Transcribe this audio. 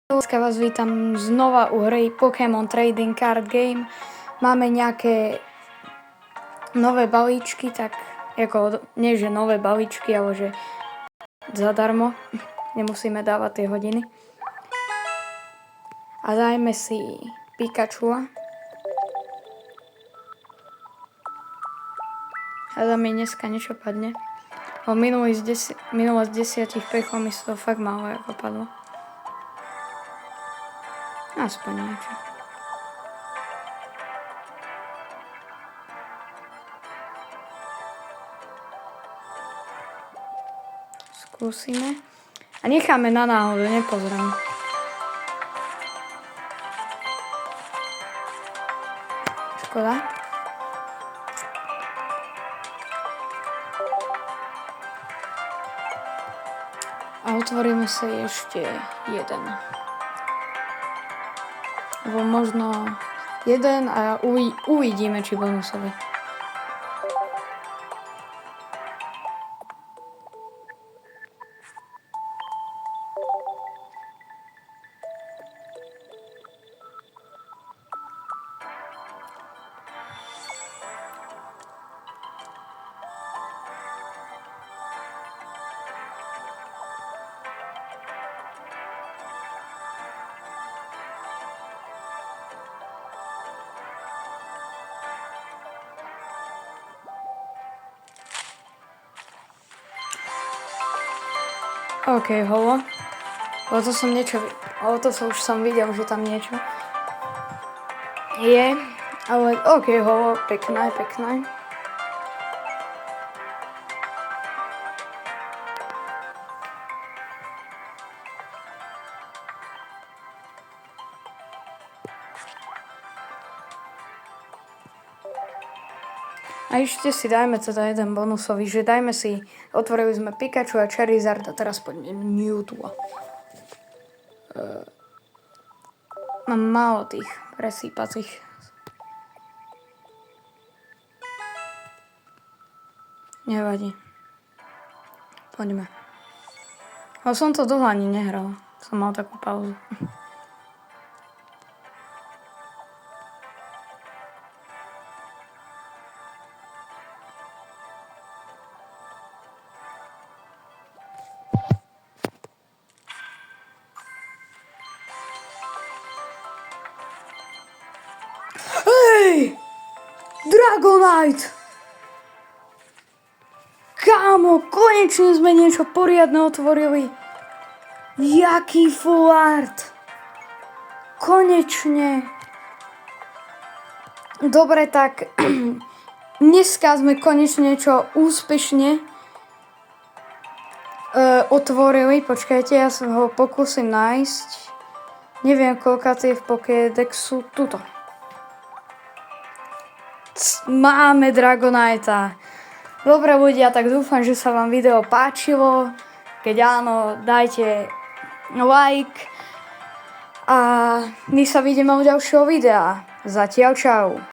Dneska vás vítam znova u hry Pokémon Trading Card Game. Máme nejaké nové balíčky, tak ako nie že nové balíčky, ale že zadarmo. Nemusíme dávať tie hodiny. A dajme si Pikachua. Hľadám mi dneska niečo padne. Minulé z 10 pechov mi to fakt málo ako padlo. Aspoň niečo. Skúsime. A necháme na náhodu, nepozriem. Škoda. A otvoríme si ešte jeden. Alebo možno jeden a uvidíme, či bonusový. OK, holo. O to som už som videl, že tam niečo je. Ale OK, holo, pekné. A ešte si dajme teda jeden bonusový, že otvorili sme Pikachu a Charizard a teraz poďme Mewtwo. Mám málo tých presýpacích. Nevadí. Poďme. Ale som to dlho ani nehral. Som mal takú pauzu. Hej! Dragonite! Kámo, konečne sme niečo poriadne otvorili. Jaký full art. Konečne. Dobre, tak dneska sme konečne niečo úspešne otvorili. Počkajte, ja sa ho pokúsim nájsť. Neviem, koľka je v Pokédexu. Tuto. Máme Dragonita. Dobre ľudia, tak dúfam, že sa vám video páčilo. Keď áno, dajte like. A my sa vidíme u ďalšieho videa. Zatiaľ čau.